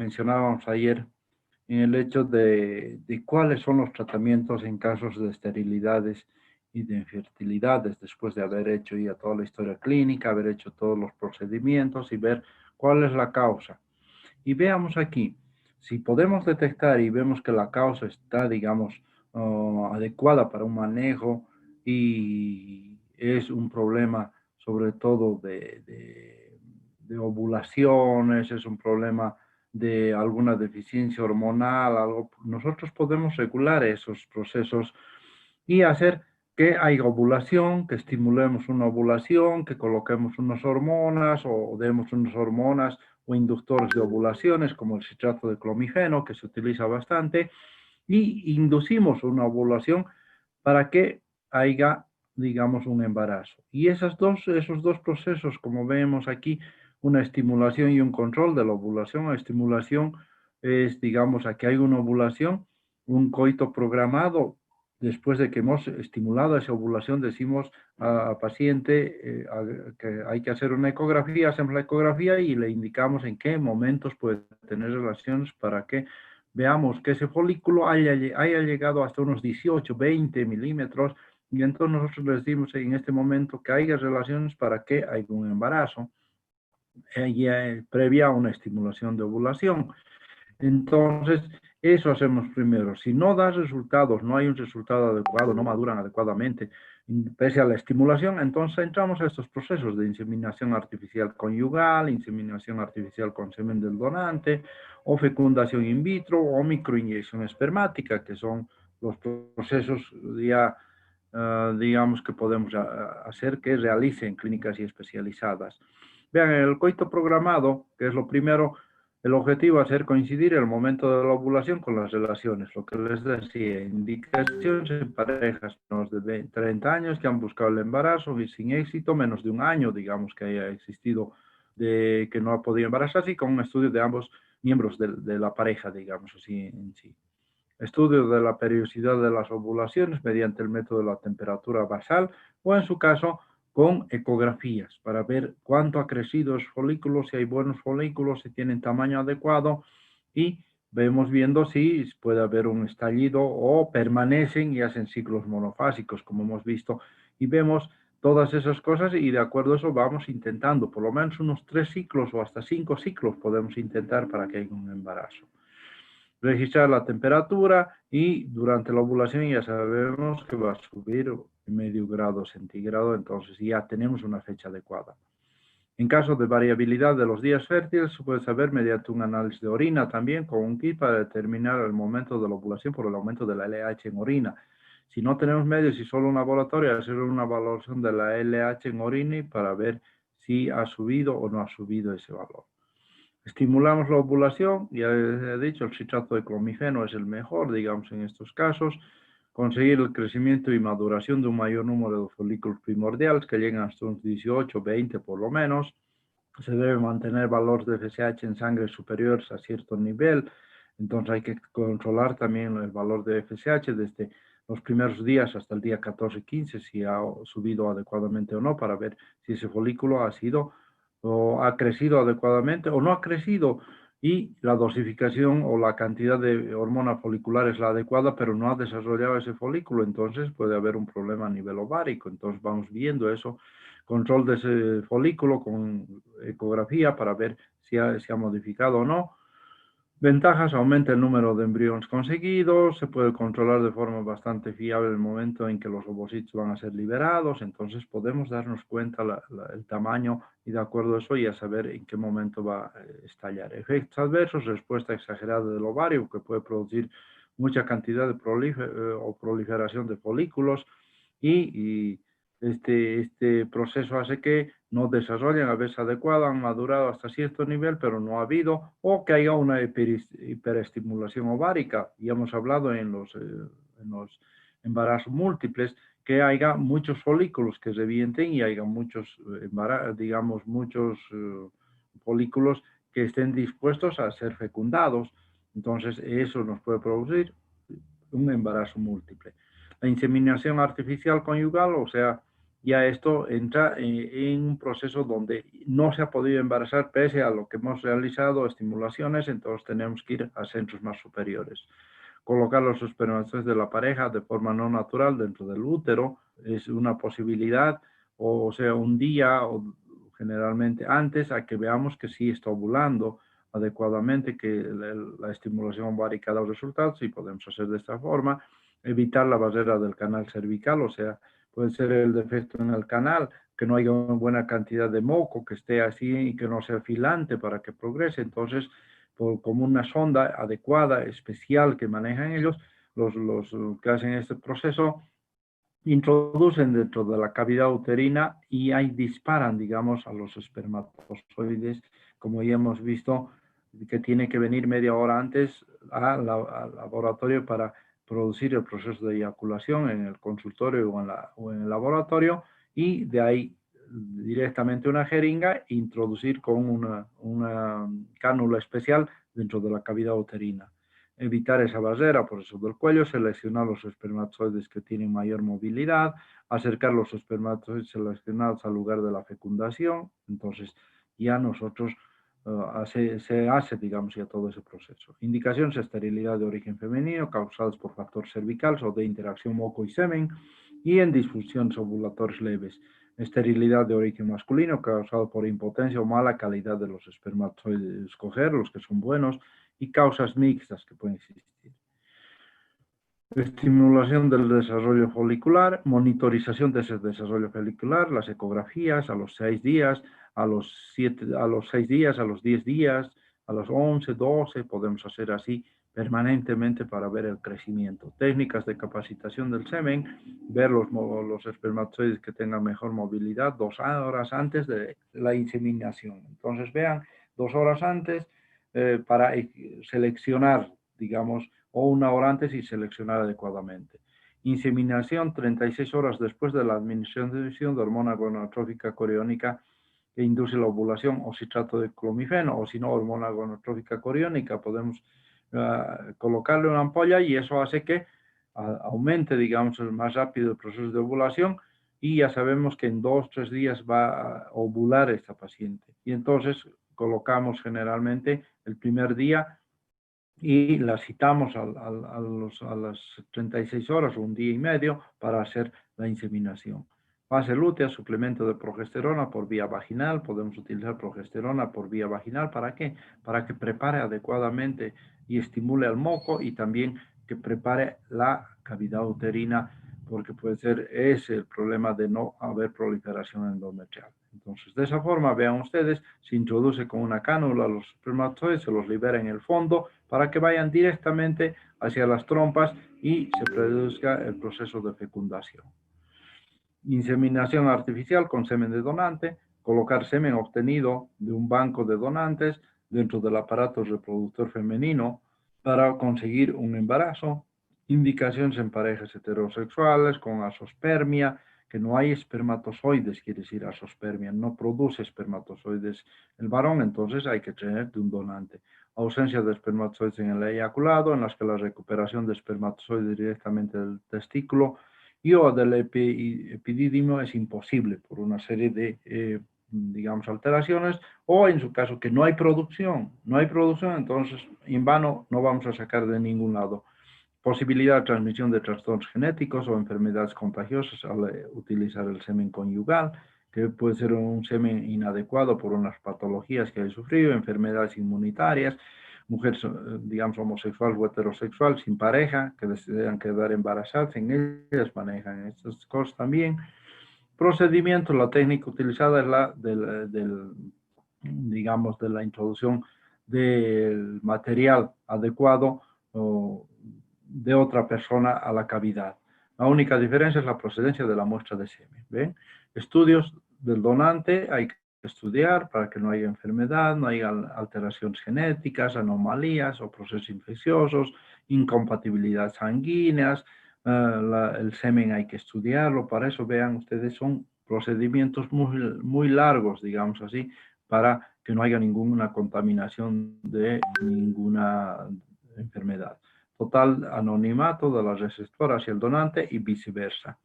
mencionábamos ayer en el hecho de cuáles son los tratamientos en casos de esterilidades y de infertilidades, después de haber hecho ya toda la historia clínica, haber hecho todos los procedimientos y ver cuál es la causa. Y veamos aquí, si podemos detectar y vemos que la causa está, digamos, adecuada para un manejo y es un problema sobre todo de ovulaciones, es un problema de alguna deficiencia hormonal, algo, nosotros podemos regular esos procesos y hacer que haya ovulación, que estimulemos una ovulación, que coloquemos unas hormonas o demos unas hormonas o inductores de ovulaciones como el citrato de clomifeno, que se utiliza bastante, y inducimos una ovulación para que haya, digamos, un embarazo. Y esos dos procesos, como vemos aquí, una estimulación y un control de la ovulación. La estimulación es, digamos, aquí hay una ovulación, un coito programado. Después de que hemos estimulado esa ovulación, decimos a paciente que hay que hacer una ecografía, hacemos la ecografía y le indicamos en qué momentos puede tener relaciones para que veamos que ese folículo haya llegado hasta unos 18, 20 milímetros, y entonces nosotros les decimos en este momento que haya relaciones para que haya un embarazo, previa a una estimulación de ovulación. Entonces, eso hacemos primero. Si no da resultados, no hay un resultado adecuado, no maduran adecuadamente, pese a la estimulación, entonces entramos a estos procesos de inseminación artificial conyugal, inseminación artificial con semen del donante, o fecundación in vitro, o microinyección espermática, que son los procesos ya, digamos, que podemos hacer que realicen clínicas y especializadas. Vean, el coito programado, que es lo primero, el objetivo es hacer coincidir el momento de la ovulación con las relaciones, lo que les decía, indicaciones en parejas menos de 30 años que han buscado el embarazo y sin éxito, menos de un año, digamos, que haya existido de que no ha podido embarazarse, y con un estudio de ambos miembros de la pareja, digamos así en sí. Estudio de la periodicidad de las ovulaciones mediante el método de la temperatura basal o en su caso con ecografías para ver cuánto ha crecido los folículos, si hay buenos folículos, si tienen tamaño adecuado y vemos viendo si puede haber un estallido o permanecen y hacen ciclos monofásicos como hemos visto y vemos todas esas cosas y de acuerdo a eso vamos intentando por lo menos unos 3 ciclos o hasta 5 ciclos podemos intentar para que haya un embarazo. Registrar la temperatura y durante la ovulación ya sabemos que va a subir medio grado centígrado, entonces ya tenemos una fecha adecuada. En caso de variabilidad de los días fértiles, se puede saber mediante un análisis de orina también con un kit para determinar el momento de la ovulación por el aumento de la LH en orina. Si no tenemos medios y solo un laboratorio, hacer una evaluación de la LH en orina para ver si ha subido o no ha subido ese valor. Estimulamos la ovulación, ya he dicho, el citrato de clomifeno es el mejor, digamos, en estos casos. Conseguir el crecimiento y maduración de un mayor número de folículos primordiales que lleguen hasta unos 18, 20 por lo menos. Se debe mantener valores de FSH en sangre superiores a cierto nivel, entonces hay que controlar también el valor de FSH desde los primeros días hasta el día 14, 15, si ha subido adecuadamente o no, para ver si ese folículo ha sido o ha crecido adecuadamente o no ha crecido y la dosificación o la cantidad de hormona folicular es la adecuada, pero no ha desarrollado ese folículo, entonces puede haber un problema a nivel ovárico. Entonces vamos viendo eso, control de ese folículo con ecografía para ver si ha modificado o no. Ventajas, aumenta el número de embriones conseguidos, se puede controlar de forma bastante fiable el momento en que los ovocitos van a ser liberados, entonces podemos darnos cuenta el tamaño y de acuerdo a eso ya saber en qué momento va a estallar. Efectos adversos, respuesta exagerada del ovario que puede producir mucha cantidad de proliferación de folículos y este proceso hace que no desarrollen a veces adecuada, han madurado hasta cierto nivel, pero no ha habido, o que haya una hiperestimulación ovárica. Y hemos hablado en los embarazos múltiples, que haya muchos folículos que revienten y haya muchos, digamos, muchos folículos que estén dispuestos a ser fecundados. Entonces, eso nos puede producir un embarazo múltiple. La inseminación artificial conyugal, o sea, ya esto entra en un proceso donde no se ha podido embarazar pese a lo que hemos realizado, estimulaciones, entonces tenemos que ir a centros más superiores. Colocar los espermatozoides de la pareja de forma no natural dentro del útero es una posibilidad, o sea, un día o generalmente antes a que veamos que sí está ovulando adecuadamente, que la estimulación ovárica da los resultados y podemos hacer de esta forma, evitar la barrera del canal cervical, o sea, puede ser el defecto en el canal, que no haya una buena cantidad de moco, que esté así y que no sea filante para que progrese. Entonces, como una sonda adecuada, especial que manejan ellos, los que hacen este proceso, introducen dentro de la cavidad uterina y ahí disparan, digamos, a los espermatozoides, como ya hemos visto, que tiene que venir media hora antes al laboratorio para producir el proceso de eyaculación en el consultorio o en el laboratorio, y de ahí directamente una jeringa e introducir con una cánula especial dentro de la cavidad uterina. Evitar esa barrera por eso del cuello, seleccionar los espermatozoides que tienen mayor movilidad, acercar los espermatozoides seleccionados al lugar de la fecundación. Entonces ya nosotros se hace, digamos, ya todo ese proceso. Indicaciones de esterilidad de origen femenino causadas por factor cervical o de interacción moco y semen, y en disfunciones ovulatorias leves. Esterilidad de origen masculino causado por impotencia o mala calidad de los espermatozoides. Escoger los que son buenos, y causas mixtas que pueden existir. Estimulación del desarrollo folicular, monitorización de ese desarrollo folicular, las ecografías a los 6 días, a los 6 días, a los 10 días, a los 11, 12, podemos hacer así permanentemente para ver el crecimiento. Técnicas de capacitación del semen, ver los espermatozoides que tengan mejor movilidad 2 horas antes de la inseminación. Entonces vean, 2 horas antes para seleccionar, digamos, o 1 hora antes y seleccionar adecuadamente. Inseminación 36 horas después de la administración de hormona gonadotrófica coriónica que induce la ovulación, o citrato de clomifeno, o si no, hormona gonadotrófica coriónica. Podemos colocarle una ampolla y eso hace que aumente, digamos, más rápido el proceso de ovulación, y ya sabemos que en 2 o 3 días va a ovular esta paciente. Y entonces colocamos generalmente el primer día y la citamos a las 36 horas o un día y medio para hacer la inseminación. Fase lútea, suplemento de progesterona por vía vaginal. Podemos utilizar progesterona por vía vaginal. ¿Para qué? Para que prepare adecuadamente y estimule al moco, y también que prepare la cavidad uterina, porque puede ser ese el problema de no haber proliferación endometrial. Entonces, de esa forma, vean ustedes, se introduce con una cánula los espermatozoides, se los libera en el fondo para que vayan directamente hacia las trompas y se produzca el proceso de fecundación. Inseminación artificial con semen de donante, colocar semen obtenido de un banco de donantes dentro del aparato reproductor femenino para conseguir un embarazo. Indicaciones en parejas heterosexuales con asospermia, que no hay espermatozoides, quiere decir asospermia, no produce espermatozoides el varón, entonces hay que tener de un donante. Ausencia de espermatozoides en el eyaculado, en las que la recuperación de espermatozoides directamente del testículo y o del epidídimo es imposible por una serie de, digamos, alteraciones, o en su caso que no hay producción, entonces en vano no vamos a sacar de ningún lado. Posibilidad de transmisión de trastornos genéticos o enfermedades contagiosas al utilizar el semen conyugal, que puede ser un semen inadecuado por unas patologías que hay sufrido, enfermedades inmunitarias, mujeres, digamos, homosexual o heterosexual sin pareja, que desean quedar embarazadas, en ellas manejan estas cosas también. Procedimiento, la técnica utilizada es la digamos, de la introducción del material adecuado o de otra persona a la cavidad. La única diferencia es la procedencia de la muestra de semen. ¿Ven? Estudios del donante hay que estudiar para que no haya enfermedad, no haya alteraciones genéticas, anomalías o procesos infecciosos, incompatibilidades sanguíneas. El semen hay que estudiarlo. Para eso, vean ustedes, son procedimientos muy largos, digamos así, para que no haya ninguna contaminación de ninguna enfermedad. Total anonimato de la receptora hacia el donante y viceversa.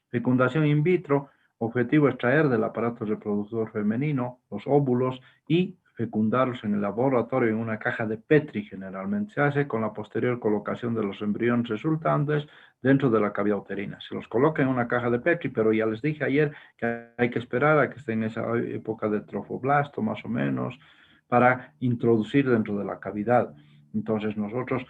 Fecundación in vitro, Objetivo: extraer del aparato reproductor femenino los óvulos y fecundarlos en el laboratorio en una caja de Petri. Generalmente se hace con la posterior colocación de los embriones resultantes dentro de la cavidad uterina. Se los coloca en una caja de Petri, pero ya les dije ayer que hay que esperar a que esté en esa época de trofoblasto, más o menos, para introducir dentro de la cavidad. Entonces nosotros,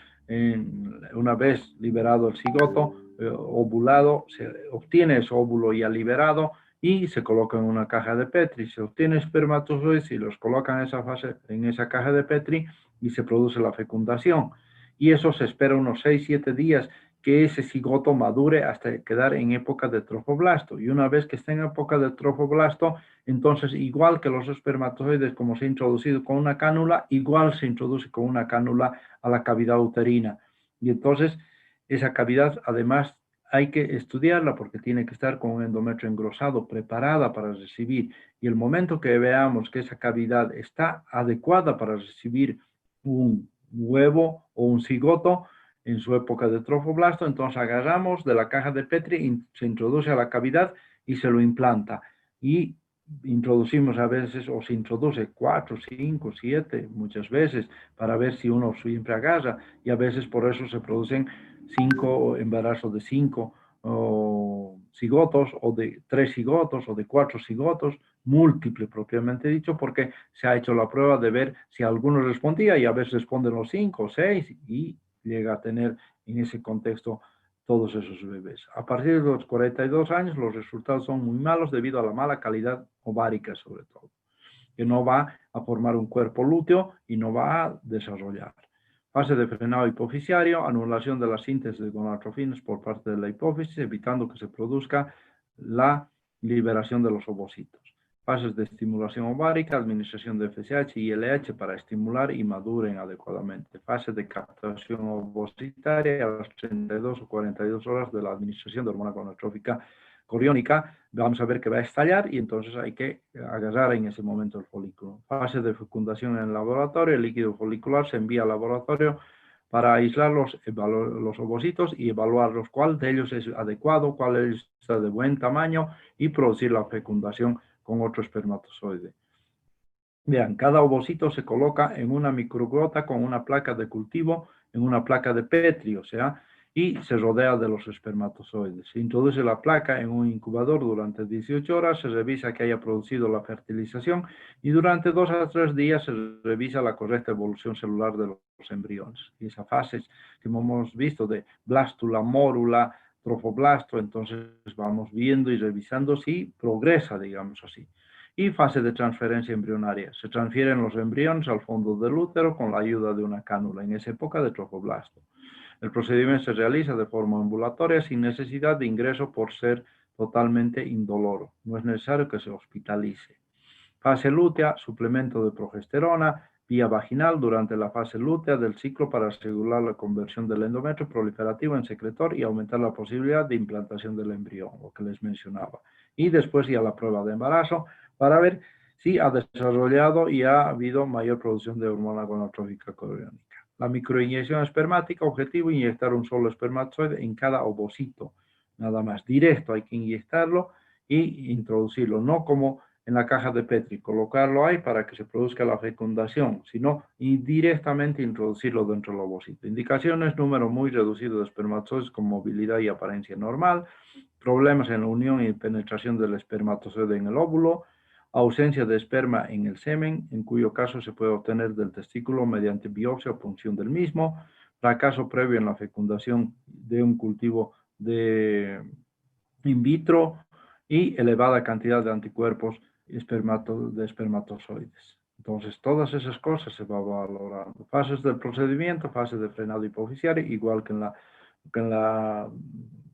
una vez liberado el cigoto, ovulado, se obtiene ese óvulo ya liberado y se coloca en una caja de Petri. Se obtiene espermatozoides y los colocan en esa fase, en esa caja de Petri, y se produce la fecundación. Y eso se espera unos 6-7 días que ese cigoto madure hasta quedar en época de trofoblasto. Y una vez que esté en época de trofoblasto, entonces, igual que los espermatozoides, como se ha introducido con una cánula, igual se introduce con una cánula a la cavidad uterina. Y entonces, esa cavidad, además, hay que estudiarla porque tiene que estar con un endometrio engrosado, preparada para recibir. Y el momento que veamos que esa cavidad está adecuada para recibir un huevo o un cigoto en su época de trofoblasto, entonces agarramos de la caja de Petri, se introduce a la cavidad y se lo implanta. Y introducimos a veces, o se introduce 4, 5, 7, muchas veces, para ver si uno siempre agarra, y a veces por eso se producen 5 embarazos de 5 cigotos, o de 3 cigotos, o de 4 cigotos, múltiple propiamente dicho, porque se ha hecho la prueba de ver si alguno respondía, y a veces responden los 5 o 6, y llega a tener en ese contexto todos esos bebés. A partir de los 42 años, los resultados son muy malos debido a la mala calidad ovárica, sobre todo, que no va a formar un cuerpo lúteo y no va a desarrollar. Fase de frenado hipoficiario: anulación de la síntesis de gonadotrofinas por parte de la hipófisis, evitando que se produzca la liberación de los ovocitos. Fases de estimulación ovárica: administración de FSH y LH para estimular y maduren adecuadamente. Fase de captación ovocitaria: a las 32 o 42 horas de la administración de hormona gonadotrófica coriónica, vamos a ver que va a estallar, y entonces hay que agarrar en ese momento el folículo. Fase de fecundación en el laboratorio: el líquido folicular se envía al laboratorio para aislar los ovocitos y evaluarlos, cuál de ellos es adecuado, cuál de ellos está de buen tamaño, y producir la fecundación con otro espermatozoide. Vean, cada ovocito se coloca en una microgota con una placa de cultivo, en una placa de Petri, o sea, y se rodea de los espermatozoides. Se introduce la placa en un incubador durante 18 horas, se revisa que haya producido la fertilización, y durante 2 a 3 días se revisa la correcta evolución celular de los embriones. Y esa fase que hemos visto de blástula, mórula, trofoblasto, entonces vamos viendo y revisando si progresa, digamos así. Y fase de transferencia embrionaria: se transfieren los embriones al fondo del útero con la ayuda de una cánula, en esa época de trofoblasto. El procedimiento se realiza de forma ambulatoria sin necesidad de ingreso por ser totalmente indoloro. No es necesario que se hospitalice. Fase lútea: suplemento de progesterona vía vaginal durante la fase lútea del ciclo para asegurar la conversión del endometrio proliferativo en secretor y aumentar la posibilidad de implantación del embrión, lo que les mencionaba. Y después ya la prueba de embarazo para ver si ha desarrollado y ha habido mayor producción de hormona gonadotrófica coriónica. La microinyección espermática: objetivo, inyectar un solo espermatozoide en cada ovocito, nada más, directo, hay que inyectarlo y introducirlo, no como en la caja de Petri, colocarlo ahí para que se produzca la fecundación, sino indirectamente introducirlo dentro del ovocito. Indicaciones: número muy reducido de espermatozoides con movilidad y apariencia normal, problemas en la unión y penetración del espermatozoide en el óvulo, ausencia de esperma en el semen, en cuyo caso se puede obtener del testículo mediante biopsia o punción del mismo, fracaso previo en la fecundación de un cultivo de in vitro, y elevada cantidad de anticuerpos de espermatozoides. Entonces, todas esas cosas se va valorando. Fases del procedimiento: fase de frenado hipoficiario, igual que en la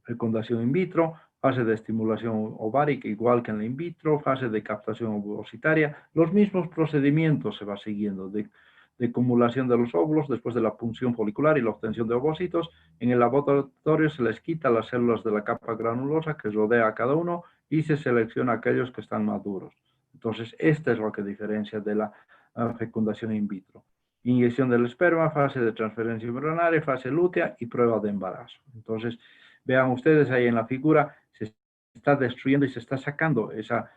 fecundación in vitro; fase de estimulación ovárica, igual que en la in vitro; fase de captación ovocitaria, los mismos procedimientos se va siguiendo, de acumulación de los óvulos después de la punción folicular y la obtención de ovocitos. En el laboratorio se les quita las células de la capa granulosa que rodea a cada uno y se selecciona aquellos que están maduros. Entonces, esta es lo que diferencia de la fecundación in vitro. Inyección del esperma, fase de transferencia embrionaria, fase lútea y prueba de embarazo. Entonces, vean ustedes ahí en la figura, se está destruyendo y se está sacando esa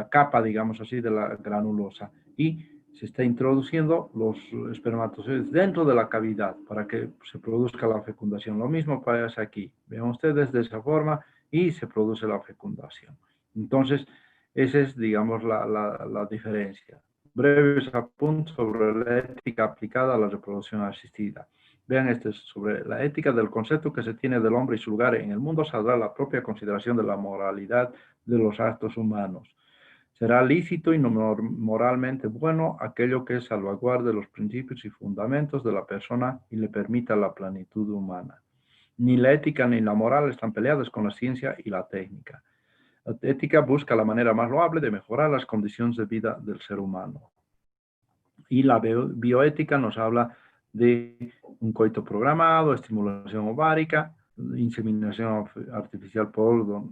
capa, digamos así, de la granulosa. Y se está introduciendo los espermatozoides dentro de la cavidad para que se produzca la fecundación. Lo mismo pasa aquí. Vean ustedes de esa forma y se produce la fecundación. Entonces, esa es, digamos, la diferencia. Breves apuntes sobre la ética aplicada a la reproducción asistida. Vean, este es sobre la ética del concepto que se tiene del hombre y su lugar en el mundo, saldrá la propia consideración de la moralidad de los actos humanos. Será lícito y no moralmente bueno aquello que salvaguarde los principios y fundamentos de la persona y le permita la plenitud humana. Ni la ética ni la moral están peleadas con la ciencia y la técnica. La ética busca la manera más loable de mejorar las condiciones de vida del ser humano. Y la bioética nos habla de un coito programado, estimulación ovárica, inseminación artificial por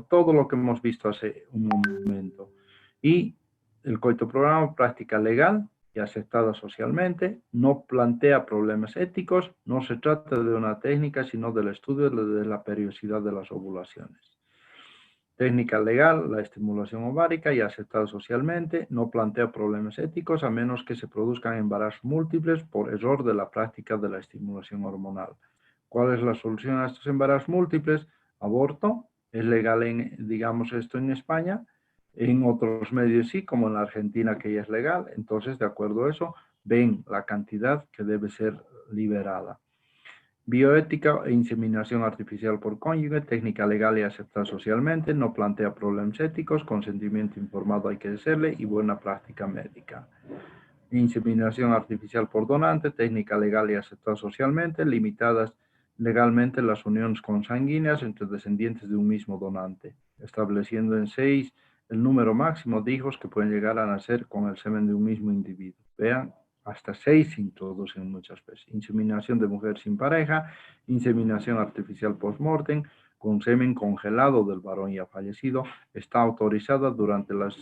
todo lo que hemos visto hace un momento. Y el coito programado, práctica legal y aceptada socialmente, no plantea problemas éticos, no se trata de una técnica, sino del estudio de la periodicidad de las ovulaciones. Técnica legal, la estimulación ovárica y aceptada socialmente, no plantea problemas éticos a menos que se produzcan embarazos múltiples por error de la práctica de la estimulación hormonal. ¿Cuál es la solución a estos embarazos múltiples? Aborto. Es legal, digamos, esto en España. En otros medios sí, como en la Argentina, que ya es legal. Entonces, de acuerdo a eso, ven la cantidad que debe ser liberada. Bioética e inseminación artificial por cónyuge, técnica legal y aceptada socialmente, no plantea problemas éticos, consentimiento informado hay que hacerle y buena práctica médica. Inseminación artificial por donante, técnica legal y aceptada socialmente, limitadas legalmente las uniones consanguíneas entre descendientes de un mismo donante, estableciendo en 6 el número máximo de hijos que pueden llegar a nacer con el semen de un mismo individuo. Vean, hasta 6 se introducen muchas veces. Inseminación de mujer sin pareja, inseminación artificial post-mortem, con semen congelado del varón ya fallecido, está autorizada durante los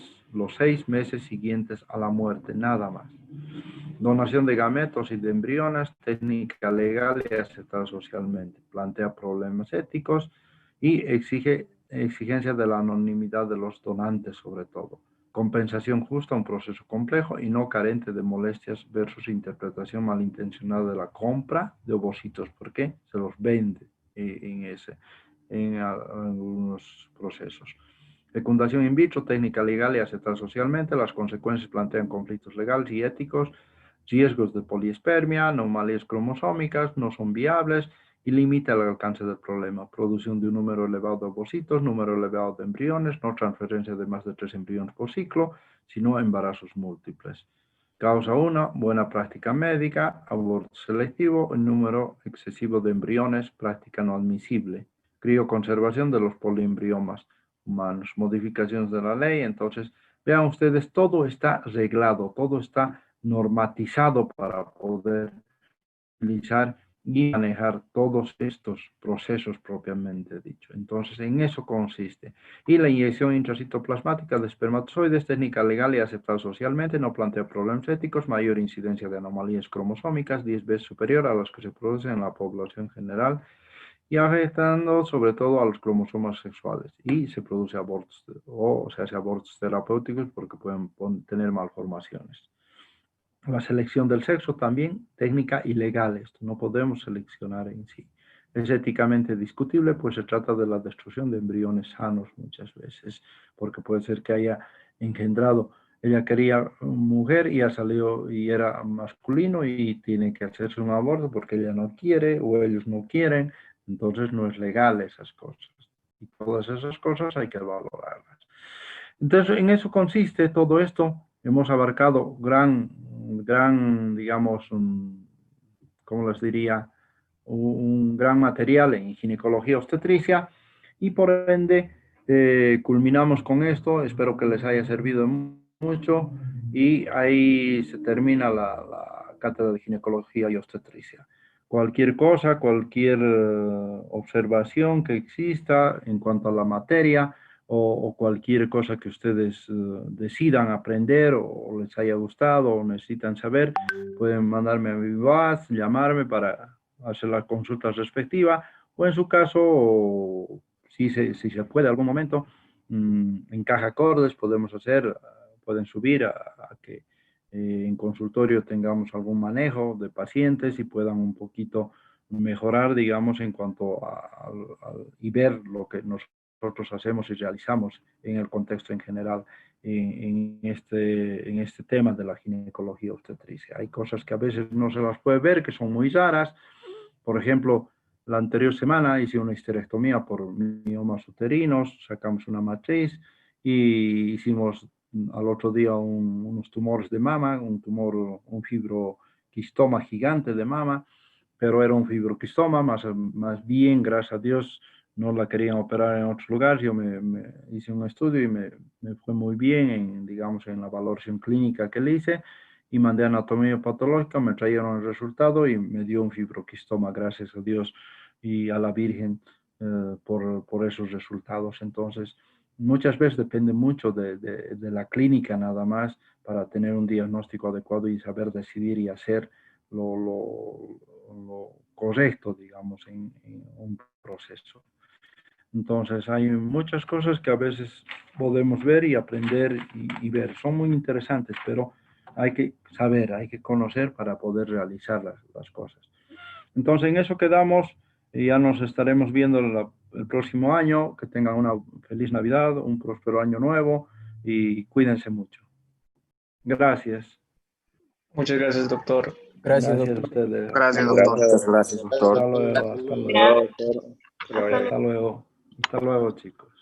6 meses siguientes a la muerte, nada más. Donación de gametos y de embriones, técnica legal y aceptada socialmente. Plantea problemas éticos y exige exigencia de la anonimidad de los donantes sobre todo. Compensación justa, un proceso complejo y no carente de molestias versus interpretación malintencionada de la compra de ovocitos. ¿Por qué? Se los vende en algunos procesos. Fecundación in vitro, técnica legal y aceptada socialmente. Las consecuencias plantean conflictos legales y éticos, riesgos de poliespermia, anomalías cromosómicas, no son viables y limita el alcance del problema. Producción de un número elevado de ovocitos, número elevado de embriones, no transferencia de más de 3 embriones por ciclo, sino embarazos múltiples. Causa 1, buena práctica médica, aborto selectivo, el número excesivo de embriones, práctica no admisible. Crioconservación de los poliembriomas humanos, modificaciones de la ley. Entonces, vean ustedes, todo está reglado, todo está normatizado para poder utilizar y manejar todos estos procesos propiamente dicho. Entonces, en eso consiste. Y la inyección intracitoplasmática de espermatozoides, técnica legal y aceptada socialmente, no plantea problemas éticos, mayor incidencia de anomalías cromosómicas, 10 veces superior a las que se producen en la población general y afectando sobre todo a los cromosomas sexuales. Y se produce abortos, o se hace abortos terapéuticos porque pueden tener malformaciones. La selección del sexo también, técnica ilegal, esto no podemos seleccionar en sí. Es éticamente discutible, pues se trata de la destrucción de embriones sanos muchas veces, porque puede ser que haya engendrado, ella quería mujer y ya salió y era masculino y tiene que hacerse un aborto porque ella no quiere o ellos no quieren, entonces no es legal esas cosas. Y todas esas cosas hay que valorarlas. Entonces, en eso consiste todo esto. Hemos abarcado digamos, ¿cómo les diría? Un gran material en ginecología obstetricia y por ende culminamos con esto. Espero que les haya servido mucho y ahí se termina la cátedra de ginecología y obstetricia. Cualquier cosa, cualquier observación que exista en cuanto a la materia, o cualquier cosa que ustedes decidan aprender o les haya gustado o necesitan saber, pueden mandarme a mi WhatsApp, llamarme para hacer la consulta respectiva o en su caso si se puede algún momento, encaja acordes, podemos hacer, pueden subir a que en consultorio tengamos algún manejo de pacientes y puedan un poquito mejorar, digamos, en cuanto y ver lo que nosotros hacemos y realizamos en el contexto en general en este tema de la ginecología obstetricia. Hay cosas que a veces no se las puede ver, que son muy raras. Por ejemplo, la anterior semana hice una histerectomía por miomas uterinos, sacamos una matriz y hicimos al otro día unos tumores de mama, un fibroquistoma gigante de mama, pero era un fibroquistoma, más bien, gracias a Dios, no la querían operar en otros lugares. Yo me hice un estudio y me fue muy bien, digamos, en la valoración clínica que le hice, y mandé anatomía patológica, me trajeron el resultado y me dio un fibroquistoma, gracias a Dios y a la Virgen por esos resultados. Entonces, muchas veces depende mucho de la clínica nada más para tener un diagnóstico adecuado y saber decidir y hacer lo correcto, digamos, en un proceso. Entonces, hay muchas cosas que a veces podemos ver y aprender y ver. Son muy interesantes, pero hay que saber, hay que conocer para poder realizar las cosas. Entonces, en eso quedamos y ya nos estaremos viendo el próximo año. Que tengan una feliz Navidad, un próspero año nuevo y cuídense mucho. Gracias. Muchas gracias, doctor. Gracias, Gracias a doctor. ustedes. Gracias, doctor. Muchas gracias, doctor. Hasta luego, hasta luego. Hasta luego, doctor. Que le vaya bien. Hasta luego. Hasta luego, chicos.